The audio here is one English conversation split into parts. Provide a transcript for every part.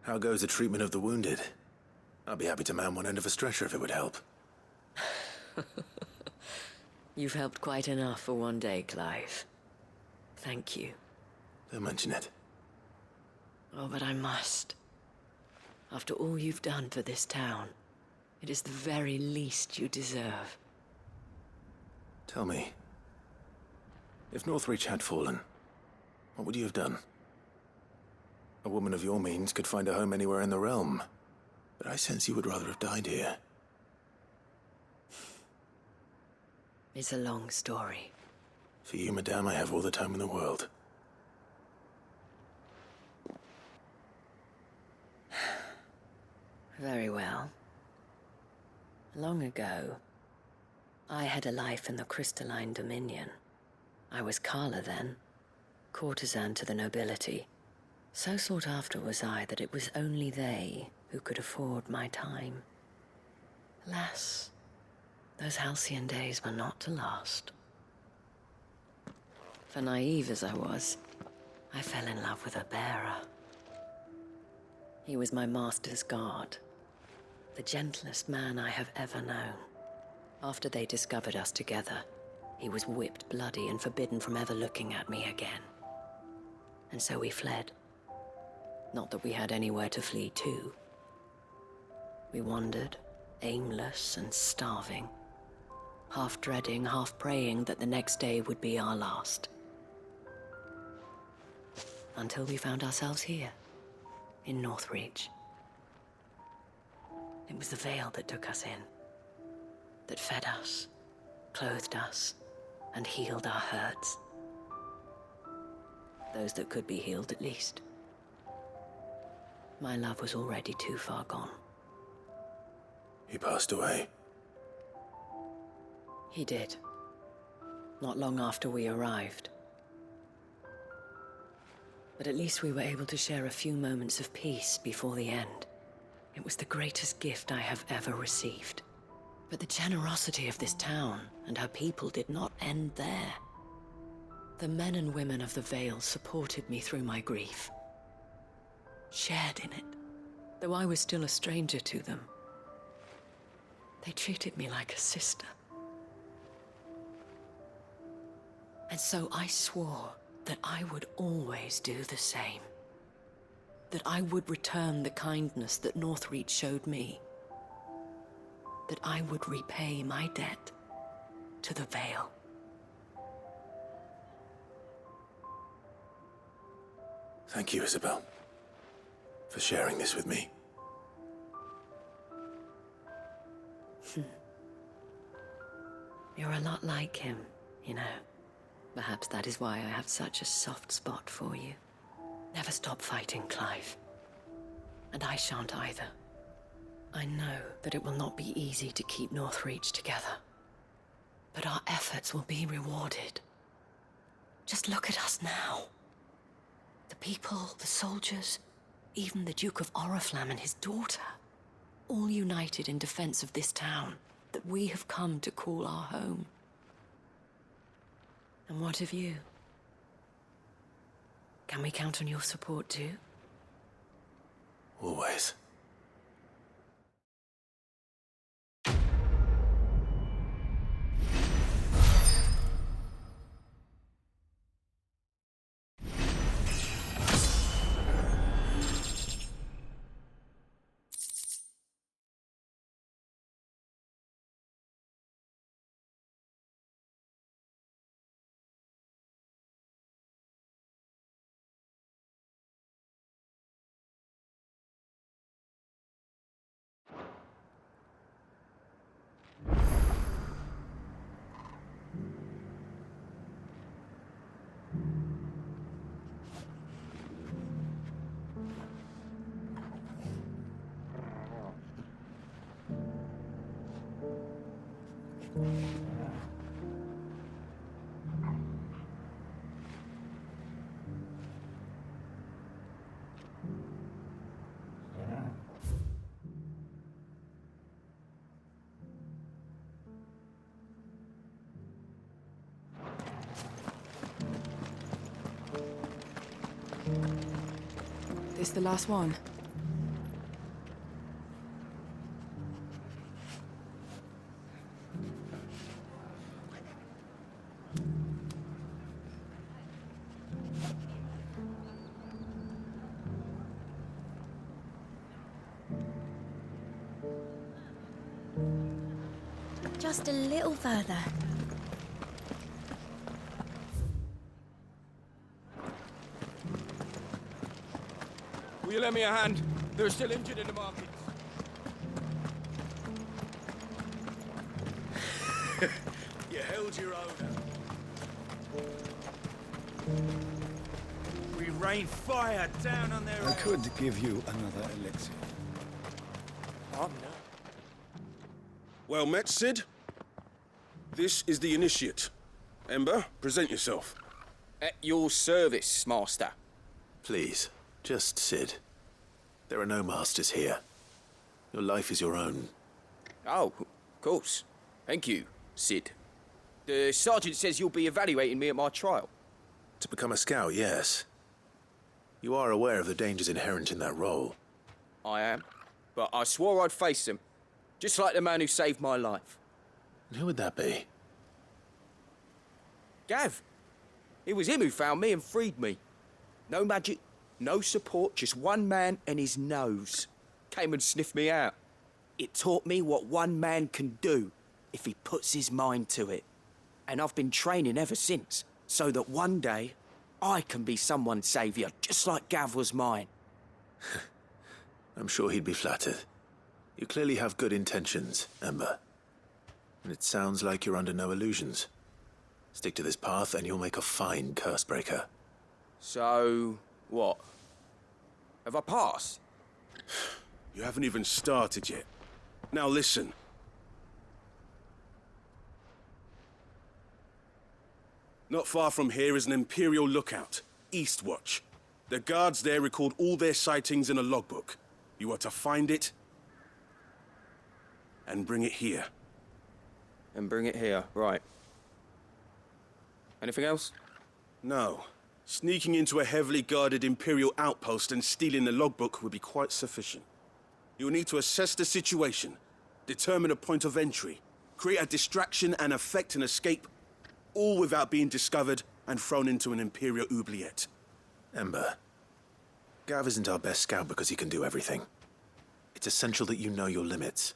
How goes the treatment of the wounded? I'll be happy to man one end of a stretcher if it would help. You've helped quite enough for one day, Clive. Thank you. Don't mention it. Oh, but I must. After all you've done for this town, it is the very least you deserve. Tell me, if Northreach had fallen, what would you have done? A woman of your means could find a home anywhere in the realm, but I sense you would rather have died here. It's a long story. For you, madame, I have all the time in the world. Very well. Long ago, I had a life in the Crystalline Dominion. I was Carla then, courtesan to the nobility. So sought after was I that it was only they who could afford my time. Alas, those halcyon days were not to last. For naive as I was, I fell in love with a bearer. He was my master's guard, the gentlest man I have ever known. After they discovered us together, he was whipped bloody and forbidden from ever looking at me again. And so we fled. Not that we had anywhere to flee to. We wandered, aimless and starving, half dreading, half praying that the next day would be our last. Until we found ourselves here, in Northreach. It was the Veil that took us in, that fed us, clothed us, and healed our hurts. Those that could be healed, at least. My love was already too far gone. He passed away. He did. Not long after we arrived. But at least we were able to share a few moments of peace before the end. It was the greatest gift I have ever received. But the generosity of this town and her people did not end there. The men and women of the Vale supported me through my grief. Shared in it, though I was still a stranger to them. They treated me like a sister. And so I swore that I would always do the same. That I would return the kindness that Northreach showed me. That I would repay my debt to the Vale. Thank you, Isabel, for sharing this with me. You're a lot like him, you know. Perhaps that is why I have such a soft spot for you. Never stop fighting, Clive. And I shan't either. I know that it will not be easy to keep Northreach together. But our efforts will be rewarded. Just look at us now. The people, the soldiers, even the Duke of Oriflamme and his daughter, all united in defense of this town that we have come to call our home. And what of you? Can we count on your support too? Always. This the last one? Just a little further. Will you lend me a hand? They're still injured in the markets. You held your own. We rain fire down on their... I could give you another elixir. Oh, no. Well met, Sid. This is the initiate. Ember, present yourself. At your service, master. Please, just Sid. There are no masters here. Your life is your own. Oh, of course. Thank you, Sid. The sergeant says you'll be evaluating me at my trial. To become a scout, yes. You are aware of the dangers inherent in that role. I am. But I swore I'd face them. Just like the man who saved my life. And who would that be? Gav. It was him who found me and freed me. No magic, no support, just one man and his nose. Came and sniffed me out. It taught me what one man can do if he puts his mind to it. And I've been training ever since, so that one day I can be someone's saviour, just like Gav was mine. I'm sure he'd be flattered. You clearly have good intentions, Ember. And it sounds like you're under no illusions. Stick to this path and you'll make a fine cursebreaker. So, what? Have I passed? You haven't even started yet. Now listen. Not far from here is an Imperial lookout, Eastwatch. The guards there record all their sightings in a logbook. You are to find it and bring it here. And bring it here, right. Anything else? No. Sneaking into a heavily guarded Imperial outpost and stealing the logbook would be quite sufficient. You'll need to assess the situation, determine a point of entry, create a distraction and effect an escape, all without being discovered and thrown into an Imperial oubliette. Ember, Gav isn't our best scout because he can do everything. It's essential that you know your limits.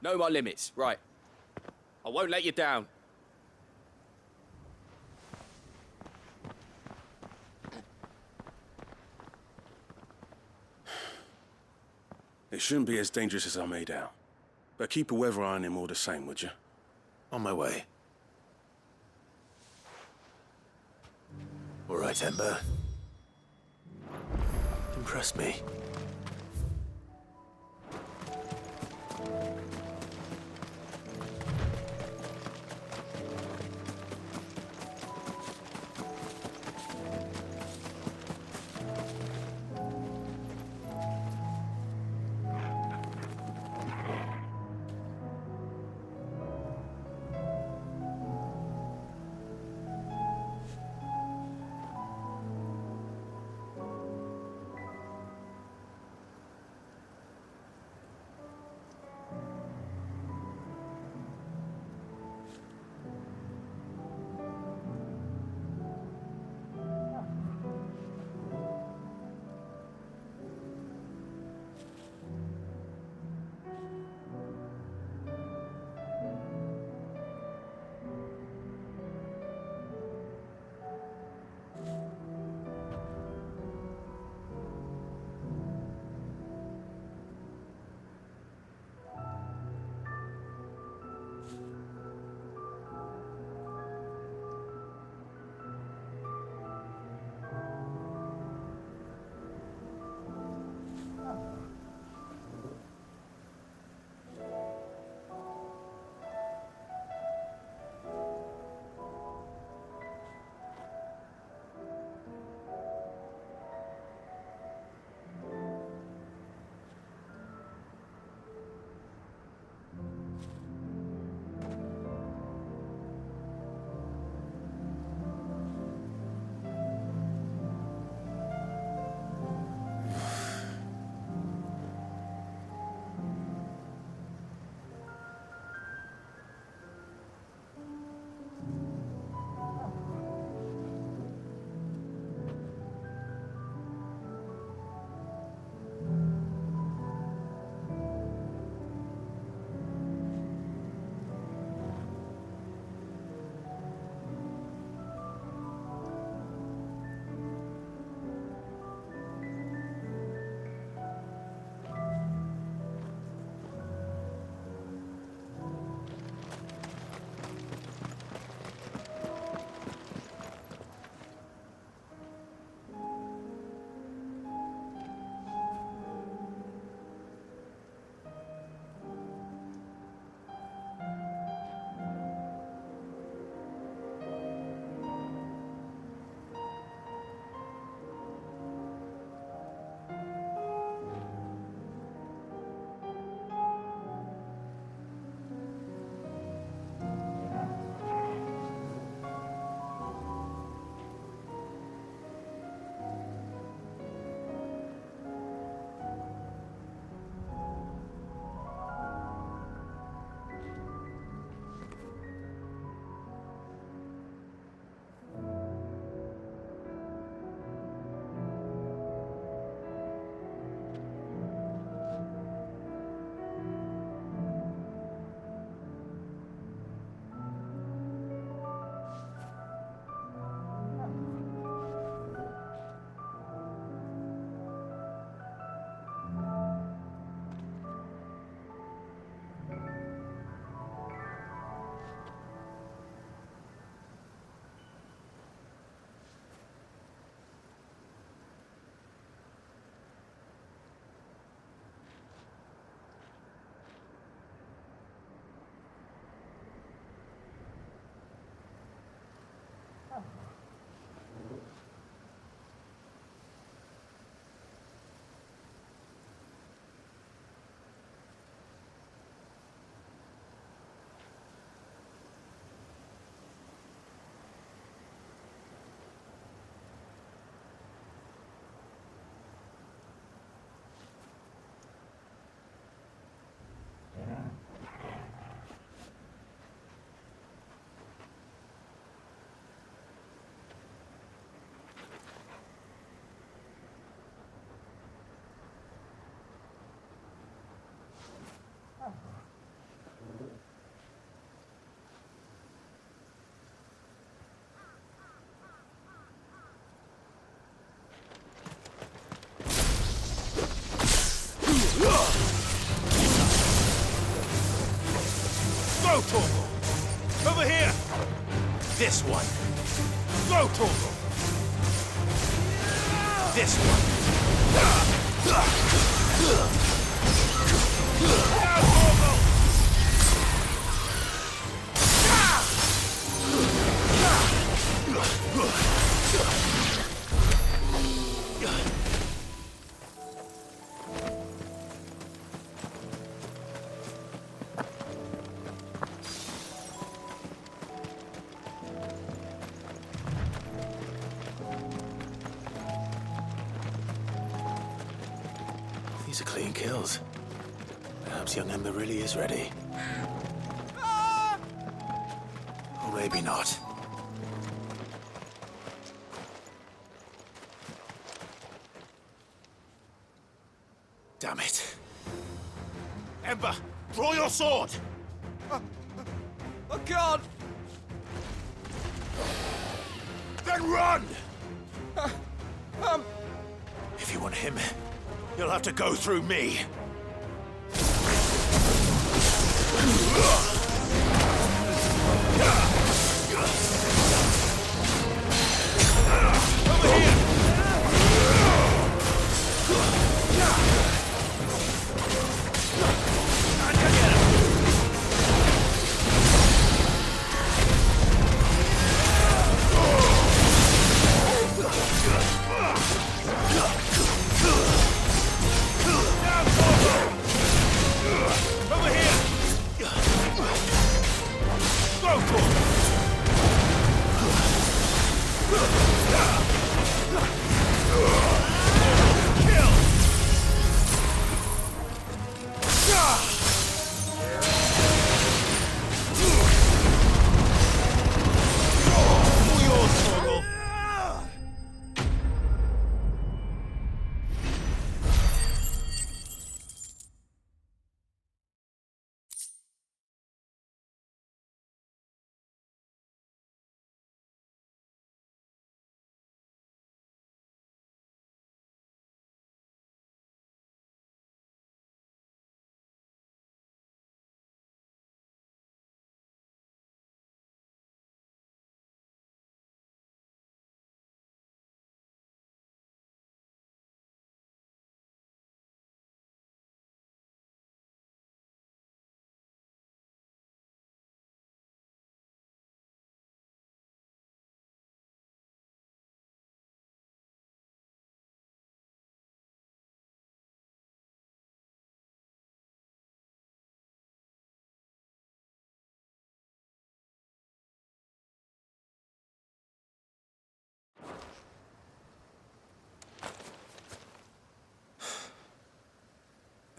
Know my limits, right. I won't let you down. It shouldn't be as dangerous as I made out. But keep a weather eye on him all the same, would you? On my way. All right, Ember. Impress me. Go, Torgal! Over here! This one! Go, Torgal! This one! Now, Torgal! These are clean kills. Perhaps young Ember really is ready. Or maybe not. Damn it. Ember, draw your sword! I can't! Then run! If you want him, you'll have to go through me.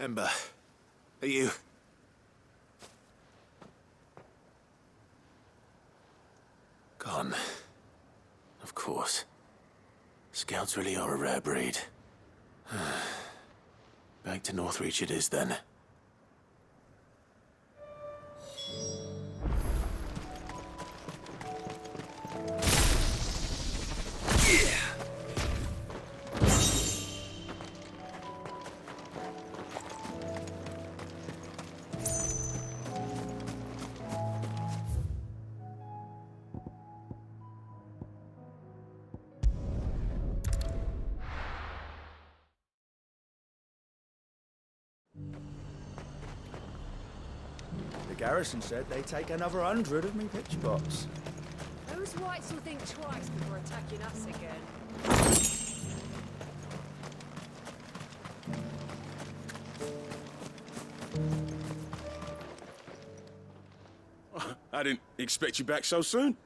Ember, are you... Gone. Of course. Scouts really are a rare breed. Back to Northreach it is then. The garrison said they'd take another 100 of me pitch bots. Those whites will think twice before attacking us again. I didn't expect you back so soon.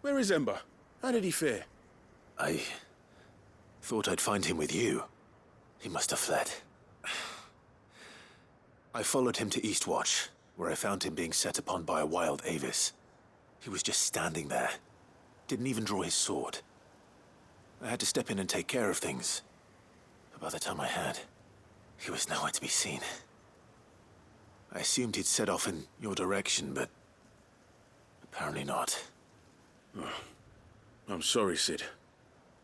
Where is Ember? How did he fare? I thought I'd find him with you. He must have fled. I followed him to Eastwatch, where I found him being set upon by a wild Avis. He was just standing there. Didn't even draw his sword. I had to step in and take care of things. But by the time I had, he was nowhere to be seen. I assumed he'd set off in your direction, but apparently not. I'm sorry, Sid.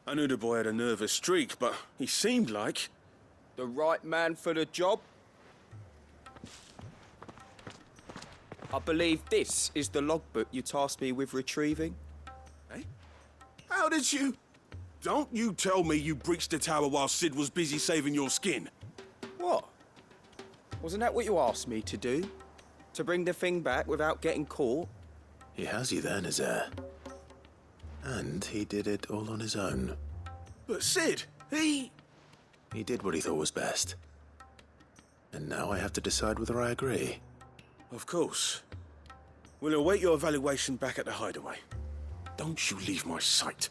I knew the boy had a nervous streak, but he seemed like... The right man for the job? I believe this is the logbook you tasked me with retrieving. Eh? How did you... Don't you tell me you breached the tower while Sid was busy saving your skin. What? Wasn't that what you asked me to do? To bring the thing back without getting caught? He has you there, Nazaire. And he did it all on his own. But Sid, he did what he thought was best. And now I have to decide whether I agree. Of course. We'll await your evaluation back at the hideaway. Don't you leave my sight.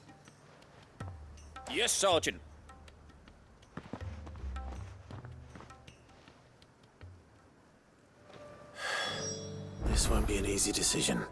Yes, Sergeant. This won't be an easy decision.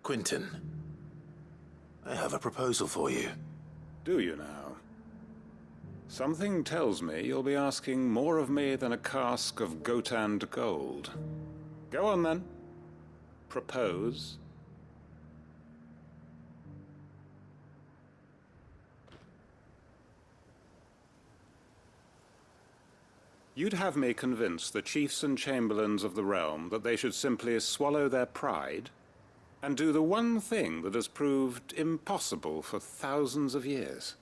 Quentin, I have a proposal for you. Do you now? Something tells me you'll be asking more of me than a cask of Gotand gold. Go on then. Propose. You'd have me convince the chiefs and chamberlains of the realm that they should simply swallow their pride and do the one thing that has proved impossible for thousands of years.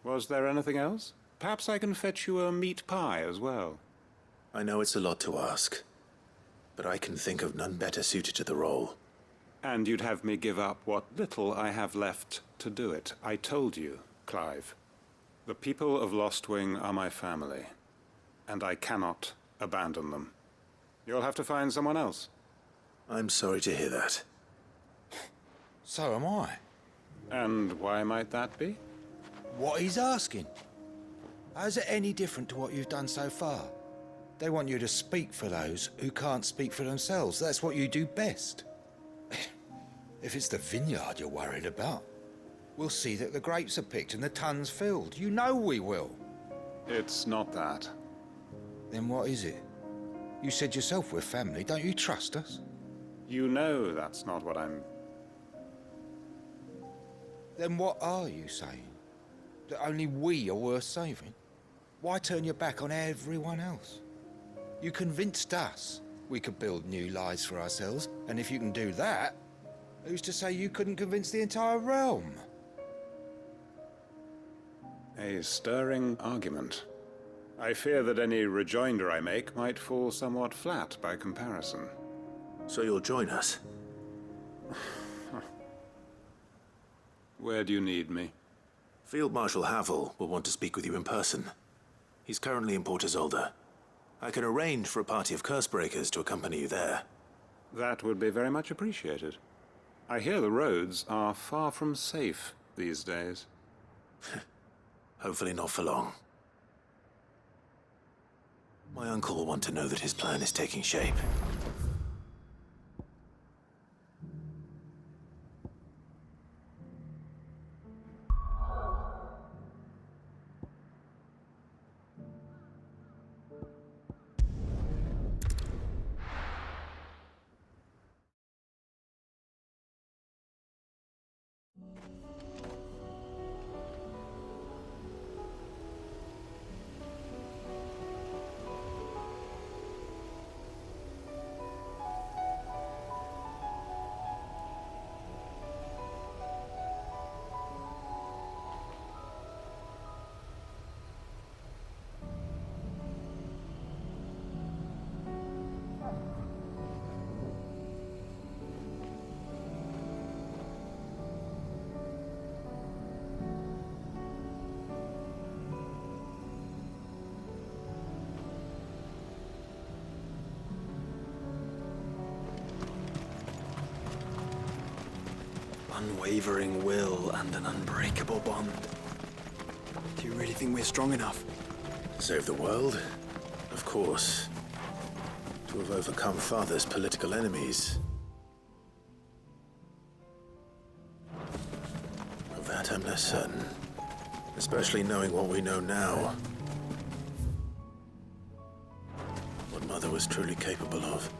Was there anything else? Perhaps I can fetch you a meat pie as well. I know it's a lot to ask, but I can think of none better suited to the role. And you'd have me give up what little I have left to do it. I told you, Clive. The people of Lostwing are my family, and I cannot abandon them. You'll have to find someone else. I'm sorry to hear that. So am I. And why might that be? What he's asking. How's it any different to what you've done so far? They want you to speak for those who can't speak for themselves. That's what you do best. If it's the vineyard you're worried about, we'll see that the grapes are picked and the tons filled. You know we will. It's not that. Then what is it? You said yourself we're family. Don't you trust us? You know that's not what I'm... Then what are you saying? That only we are worth saving? Why turn your back on everyone else? You convinced us we could build new lives for ourselves, and if you can do that, who's to say you couldn't convince the entire realm? A stirring argument. I fear that any rejoinder I make might fall somewhat flat by comparison. So you'll join us? Where do you need me? Field Marshal Havel will want to speak with you in person. He's currently in Port Isolde. I can arrange for a party of Cursebreakers to accompany you there. That would be very much appreciated. I hear the roads are far from safe these days. Hopefully not for long. My uncle will want to know that his plan is taking shape. Unwavering will and an unbreakable bond. Do you really think we're strong enough? To save the world? Of course. To have overcome Father's political enemies. Of that I'm less certain. Especially knowing what we know now. What Mother was truly capable of.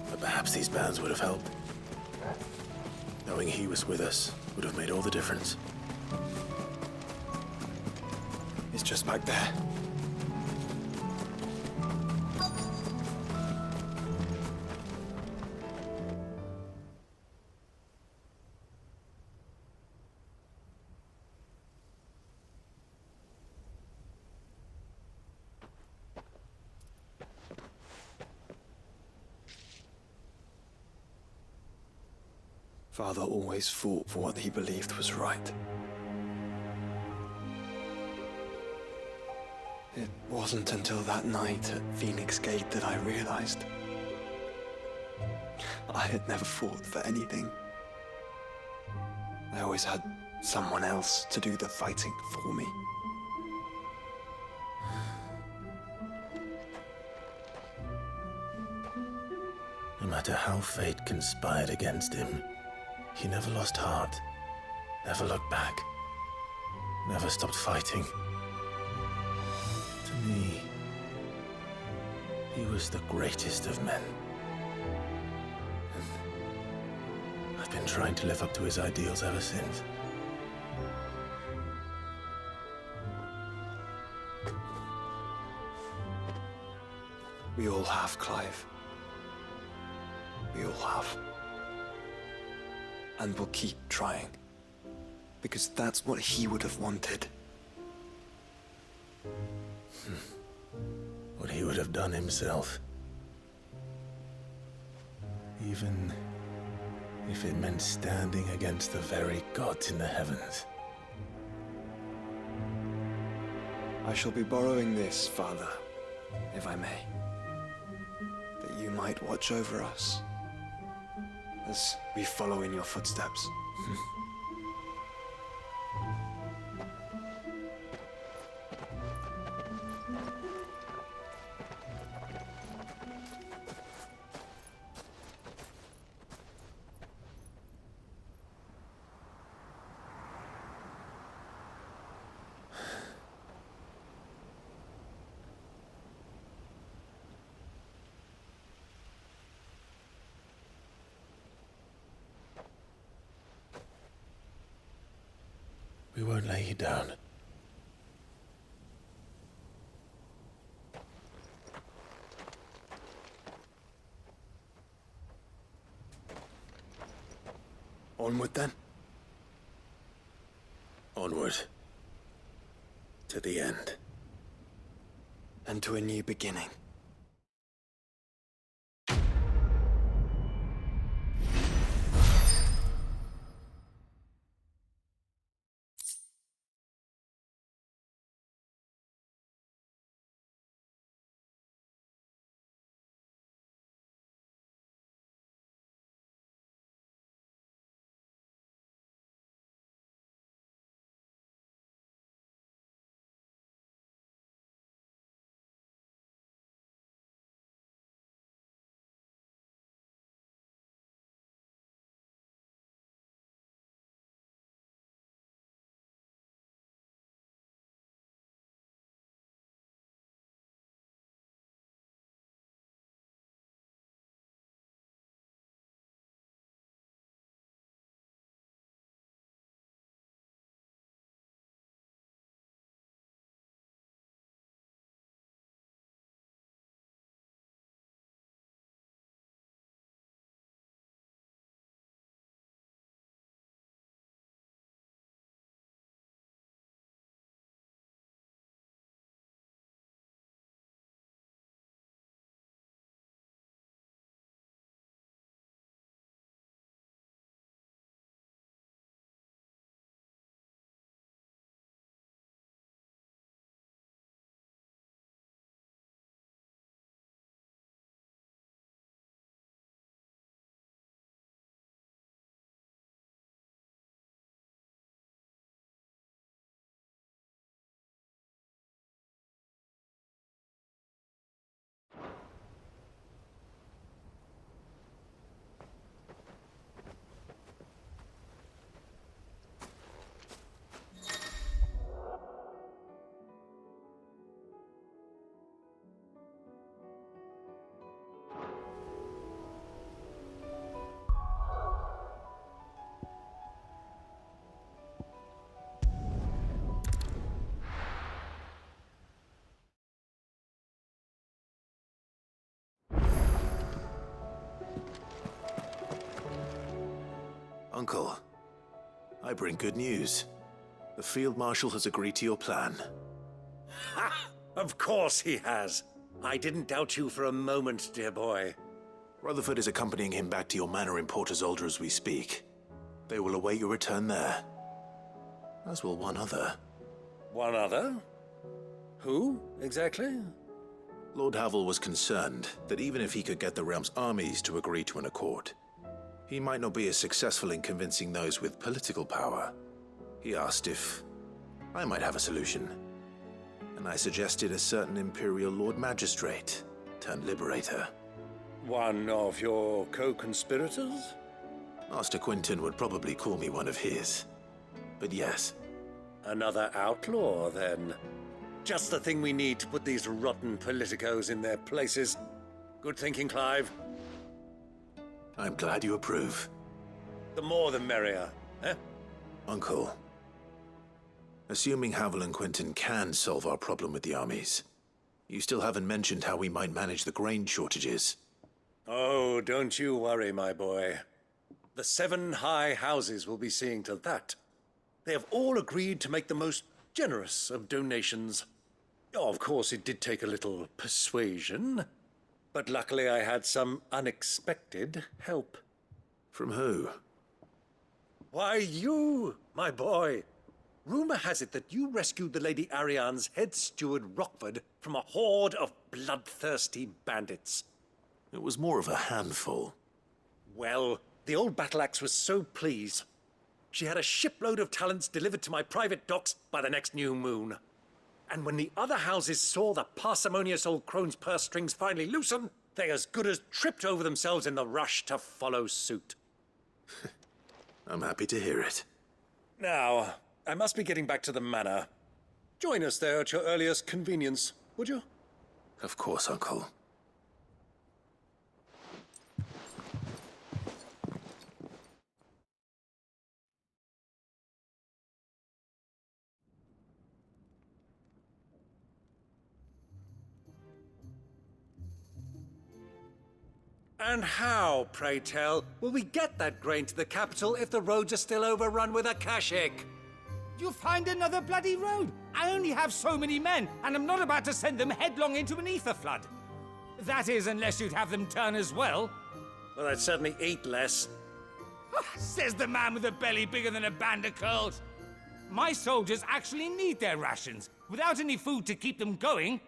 But perhaps these bands would have helped. Knowing he was with us would have made all the difference. It's just back there. Father always fought for what he believed was right. It wasn't until that night at Phoenix Gate that I realized I had never fought for anything. I always had someone else to do the fighting for me. No matter how fate conspired against him, he never lost heart, never looked back, never stopped fighting. To me, he was the greatest of men. And I've been trying to live up to his ideals ever since. We all have, Clive. We all have. And we'll keep trying. Because that's what he would have wanted. What he would have done himself. Even if it meant standing against the very gods in the heavens. I shall be borrowing this, Father, if I may. That you might watch over us as we follow in your footsteps. We won't lay you down. Onward then. Onward. To the end. And to a new beginning. Uncle, I bring good news. The Field Marshal has agreed to your plan. Ha! Of course he has. I didn't doubt you for a moment, dear boy. Rutherford is accompanying him back to your manor in Portazolder as we speak. They will await your return there. As will one other. One other? Who, exactly? Lord Havel was concerned that even if he could get the realm's armies to agree to an accord, he might not be as successful in convincing those with political power. He asked if I might have a solution, and I suggested a certain Imperial Lord Magistrate turned Liberator. One of your co-conspirators? Master Quinton would probably call me one of his, but yes. Another outlaw, then. Just the thing we need to put these rotten politicos in their places. Good thinking, Clive. I'm glad you approve. The more the merrier, eh? Uncle, assuming Havel and Quinton can solve our problem with the armies, you still haven't mentioned how we might manage the grain shortages. Oh, don't you worry, my boy. The 7 high houses will be seeing to that. They have all agreed to make the most generous of donations. Oh, of course, it did take a little persuasion, but luckily I had some unexpected help. From who? Why, you, my boy. Rumor has it that you rescued the Lady Ariane's head steward Rockford from a horde of bloodthirsty bandits. It was more of a handful. Well, the old battle axe was so pleased. She had a shipload of talents delivered to my private docks by the next new moon. And when the other houses saw the parsimonious old crone's purse strings finally loosen, they as good as tripped over themselves in the rush to follow suit. I'm happy to hear it. Now, I must be getting back to the manor. Join us there at your earliest convenience, would you? Of course, Uncle. And how, pray tell, will we get that grain to the capital if the roads are still overrun with Akashic? You'll find another bloody road. I only have so many men, and I'm not about to send them headlong into an ether flood. That is, unless you'd have them turn as well. Well, I'd certainly eat less. Says the man with a belly bigger than a band of curls. My soldiers actually need their rations. Without any food to keep them going,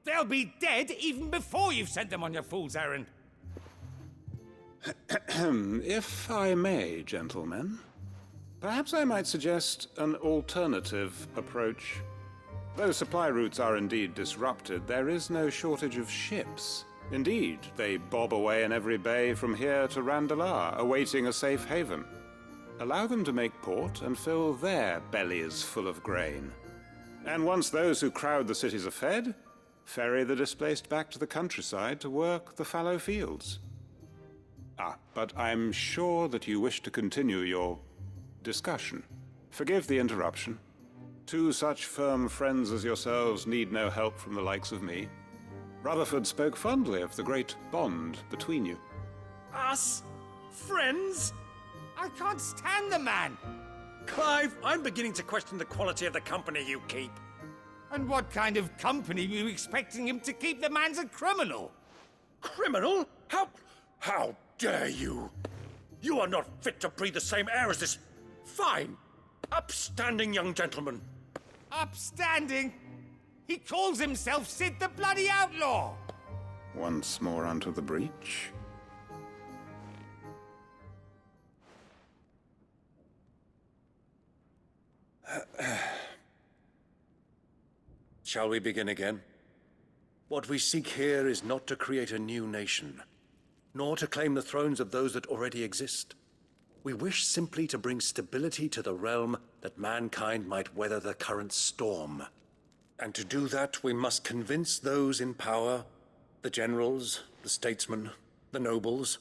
they'll be dead even before you've sent them on your fool's errand. If I may, gentlemen, perhaps I might suggest an alternative approach. Though supply routes are indeed disrupted, there is no shortage of ships. Indeed, they bob away in every bay from here to Randalar, awaiting a safe haven. Allow them to make port and fill their bellies full of grain. And once those who crowd the cities are fed, ferry the displaced back to the countryside to work the fallow fields. But I'm sure that you wish to continue your discussion. Forgive the interruption. 2 such firm friends as yourselves need no help from the likes of me. Rutherford spoke fondly of the great bond between you. Us? Friends? I can't stand the man. Clive, I'm beginning to question the quality of the company you keep. And what kind of company were you expecting him to keep? The man's a criminal. Criminal? How dare you? You are not fit to breathe the same air as this fine, upstanding young gentleman. Upstanding? He calls himself Sid the Bloody Outlaw! Once more onto the breach. Shall we begin again? What we seek here is not to create a new nation, nor to claim the thrones of those that already exist. We wish simply to bring stability to the realm that mankind might weather the current storm. And to do that, we must convince those in power, the generals, the statesmen, the nobles,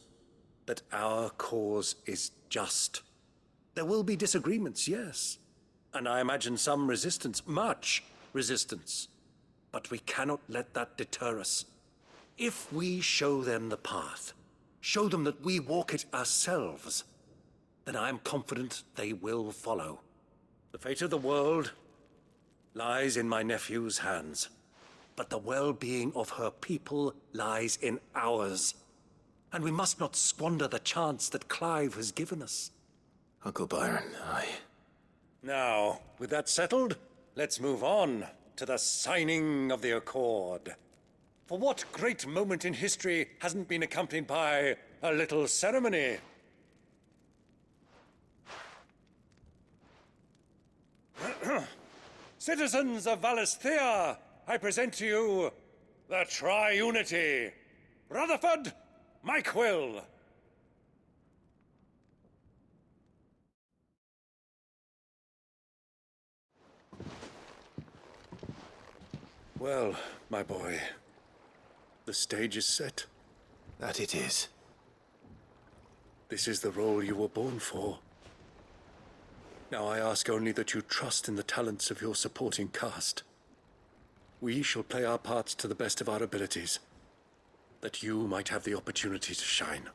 that our cause is just. There will be disagreements, yes, and I imagine some resistance, much resistance. But we cannot let that deter us. If we show them the path, show them that we walk it ourselves, then I am confident they will follow. The fate of the world lies in my nephew's hands, but the well-being of her people lies in ours. And we must not squander the chance that Clive has given us. Uncle Byron, Now, with that settled, let's move on to the signing of the Accord. For what great moment in history hasn't been accompanied by a little ceremony? Citizens of Valisthea, I present to you the Triunity. Rutherford, Mike Will. Well, my boy, the stage is set. that it is. This is the role you were born for. Now I ask only that you trust in the talents of your supporting cast. We shall play our parts to the best of our abilities, that you might have the opportunity to shine.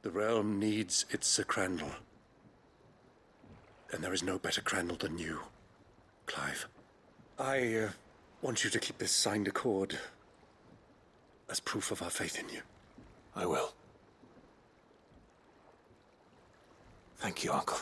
The realm needs its Sir Crandall. And there is no better Crandall than you, Clive. I want you to keep this signed accord as proof of our faith in you. I will. Thank you, Uncle.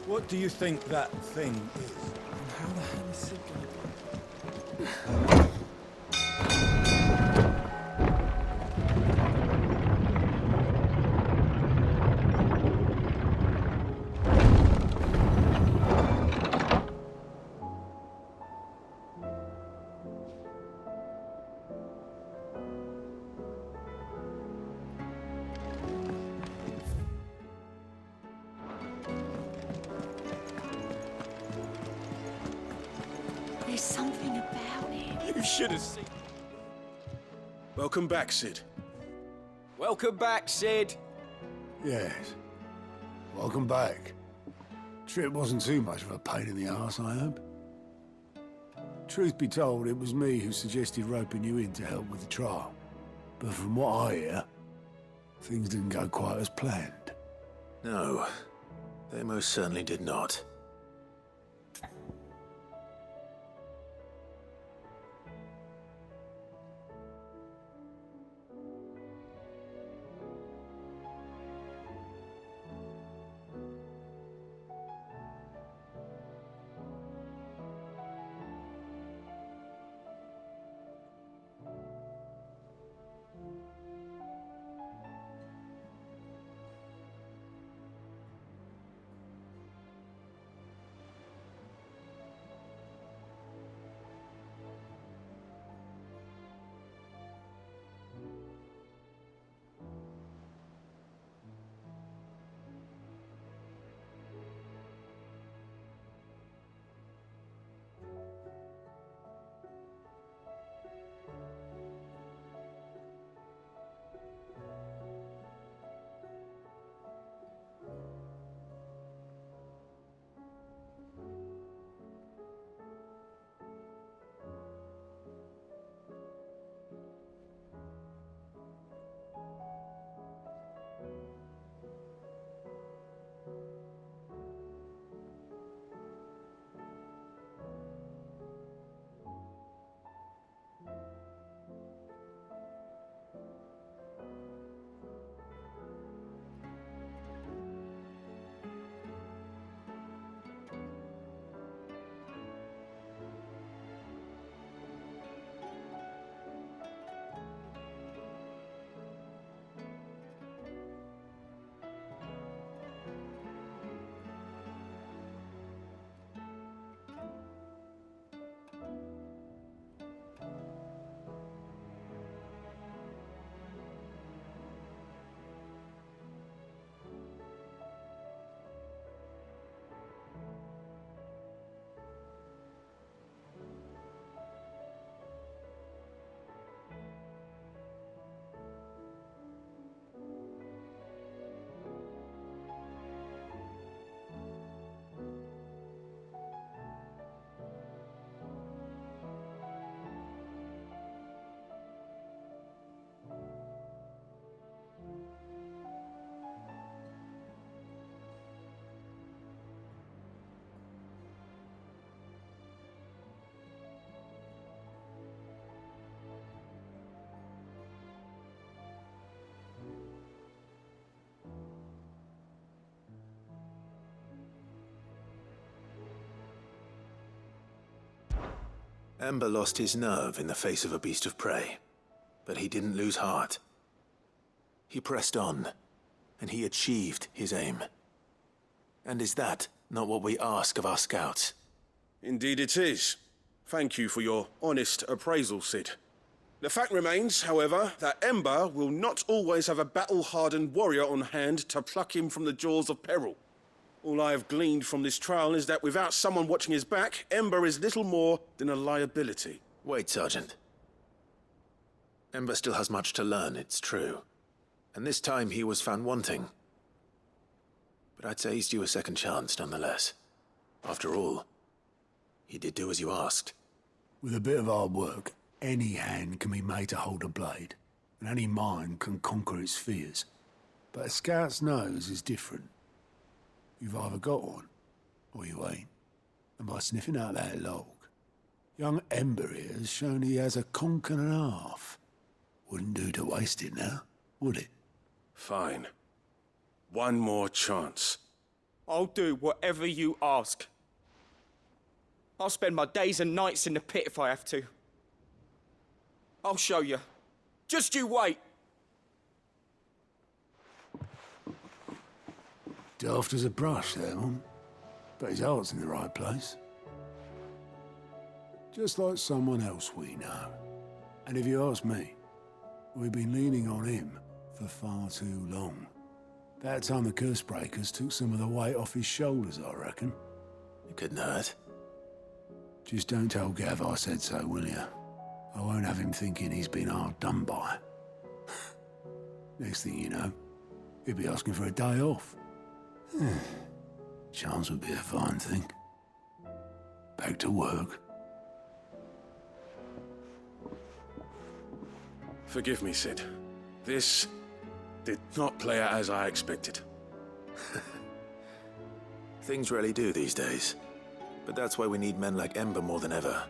What do you think that thing is? And how the hell is it gonna be? There's something about it. You should have seen. Welcome back, Sid. Welcome back, Sid. Yes. Welcome back. Trip wasn't too much of a pain in the arse, I hope. Truth be told, it was me who suggested roping you in to help with the trial. But from what I hear, things didn't go quite as planned. No, they most certainly did not. Ember lost his nerve in the face of a beast of prey, but he didn't lose heart. He pressed on, and he achieved his aim. And is that not what we ask of our scouts? Indeed it is. Thank you for your honest appraisal, Sid. The fact remains, however, that Ember will not always have a battle-hardened warrior on hand to pluck him from the jaws of peril. All I have gleaned from this trial is that without someone watching his back, Ember is little more than a liability. Wait, Sergeant. Ember still has much to learn, it's true. And this time he was found wanting. But I'd say he's due a second chance, nonetheless. After all, he did do as you asked. With a bit of hard work, any hand can be made to hold a blade, and any mind can conquer its fears. But a scout's nose is different. You've either got one, or you ain't. And by sniffing out that log, young Ember here has shown he has a conch and a half. Wouldn't do to waste it now, would it? Fine. One more chance. I'll do whatever you ask. I'll spend my days and nights in the pit if I have to. I'll show you. Just you wait. Daft as a brush there, Mum. But his heart's in the right place. Just like someone else we know. And if you ask me, we've been leaning on him for far too long. That time the curse breakers took some of the weight off his shoulders, I reckon. It couldn't hurt. Just don't tell Gav I said so, will you? I won't have him thinking he's been hard done by. Next thing you know, he'll be asking for a day off. Chance would be a fine thing. Back to work. Forgive me, Sid. This did not play out as I expected. Things really do these days. But that's why we need men like Ember more than ever.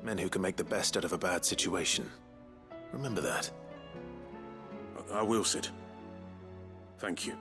Men who can make the best out of a bad situation. Remember that. I will, Sid. Thank you.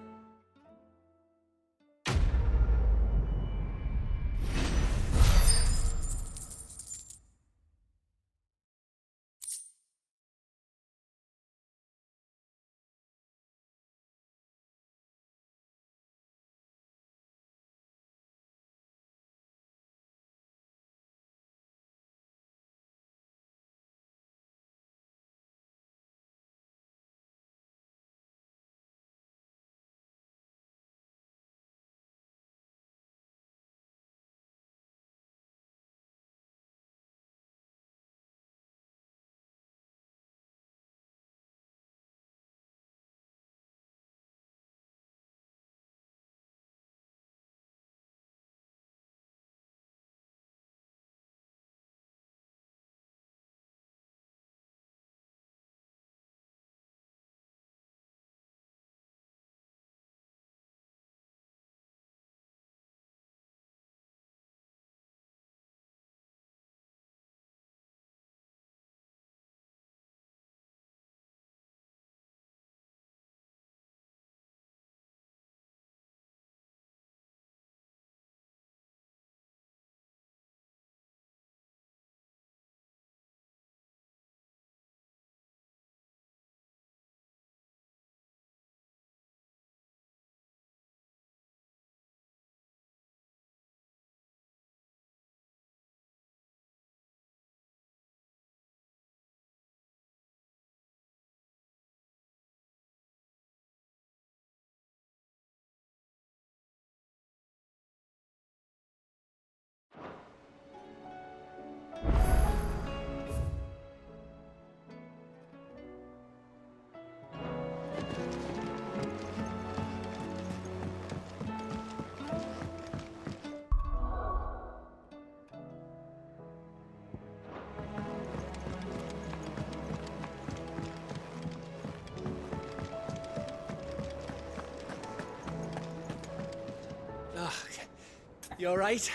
You all right?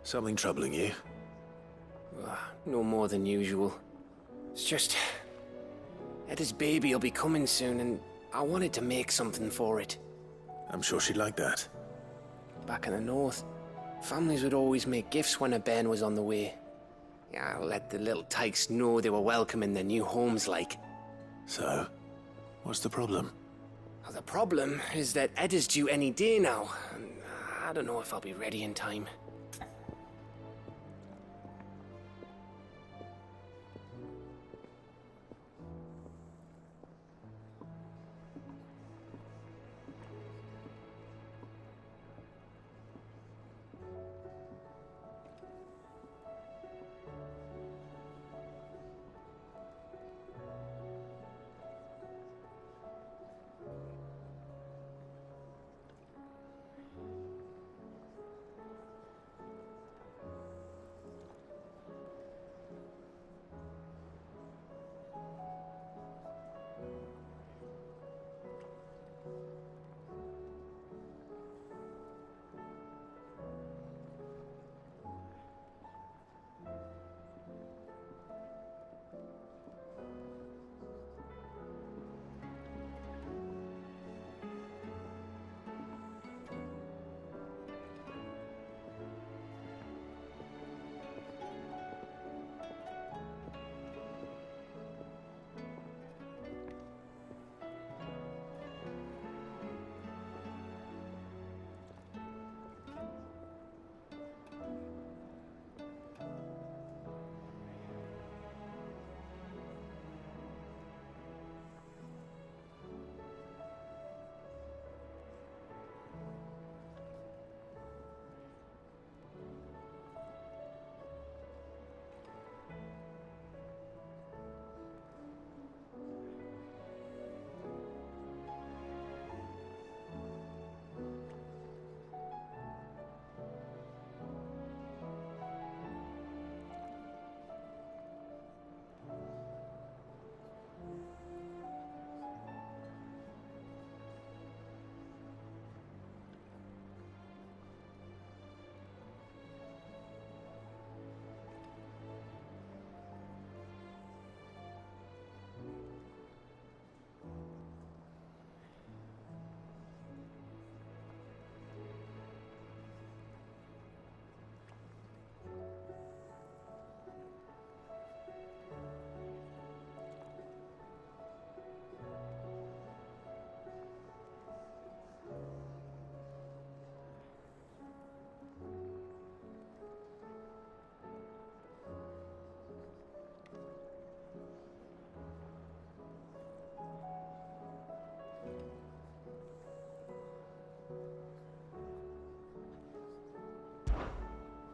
Something troubling you? No more than usual. It's just... Eda's baby will be coming soon, and I wanted to make something for it. I'm sure she'd like that. Back in the north, Families would always make gifts when a bairn was on the way. Yeah, let the little tykes know they were welcome in their new homes, like. So, what's the problem? Well, the problem is that Ed is due any day now, and I don't know if I'll be ready in time.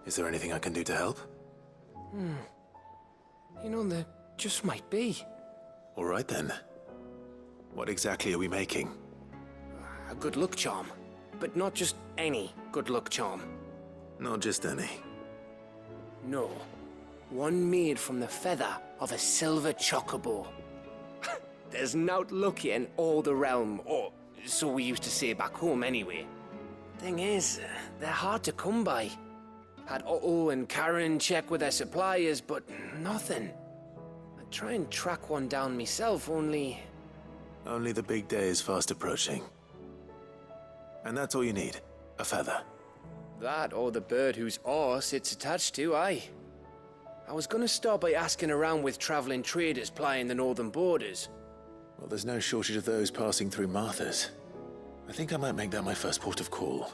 Is there anything I can do to help? You know, there just might be. All right then. What exactly are we making? A good luck charm. But not just any good luck charm. Not just any. No. One made from the feather of a silver chocobo. There's naught lucky in all the realm, or so we used to say back home anyway. Thing is, they're hard to come by. Had Otto and Karen check with their suppliers, but nothing. I'd try and track one down myself, only... Only the big day is fast approaching. And that's all you need, a feather. That or the bird whose horse it's attached to, aye. I was gonna start by asking around with traveling traders plying the northern borders. Well, there's no shortage of those passing through Martha's. I think I might make that my first port of call.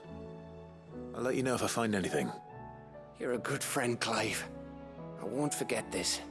I'll let you know if I find anything. You're a good friend, Clive. I won't forget this.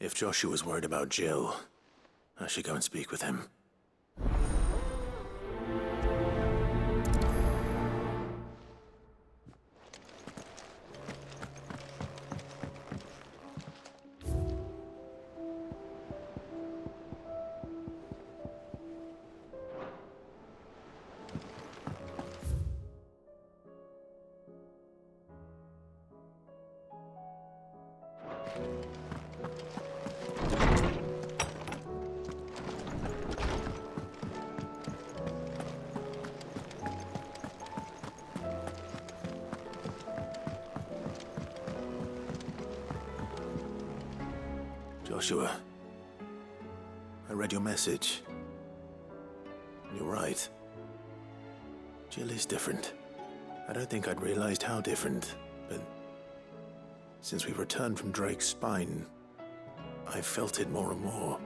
If Joshua's worried about Jill, I should go and speak with him. Joshua, I read your message. You're right. Jill is different. I don't think I'd realized how different, but since we returned from Drake's spine, I've felt it more and more.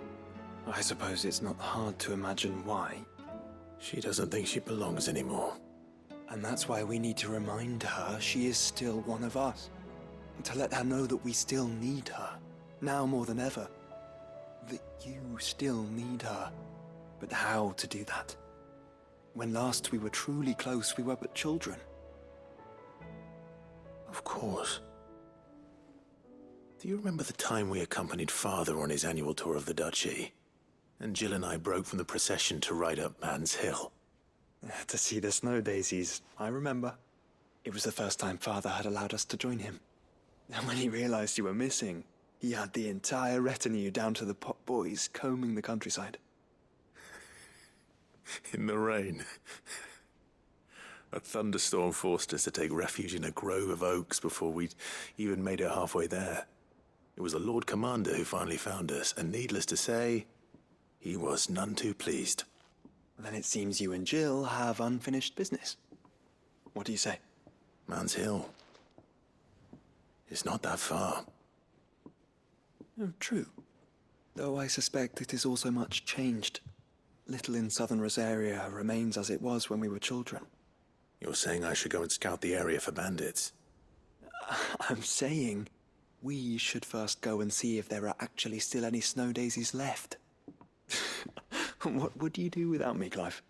I suppose it's not hard to imagine why. She doesn't think she belongs anymore. And that's why we need to remind her she is still one of us. To let her know that we still need her. Now more than ever. That you still need her. But how to do that? When last we were truly close, we were but children. Of course. Do you remember the time we accompanied Father on his annual tour of the Duchy? And Jill and I broke from the procession to ride up Man's Hill. To see the snow daisies, I remember. It was the first time Father had allowed us to join him. And when he realized you were missing, he had the entire retinue down to the pot boys combing the countryside. In the rain. A thunderstorm forced us to take refuge in a grove of oaks before we'd even made it halfway there. It was the Lord Commander who finally found us, and needless to say, he was none too pleased. Then it seems you and Jill have unfinished business. What do you say? Man's Hill. It's not that far. Oh, true. Though I suspect it is also much changed. Little in southern Rosaria remains as it was when we were children. You're saying I should go and scout the area for bandits? I'm saying we should first go and see if there are actually still any snow daisies left. What would you do without me, Clive?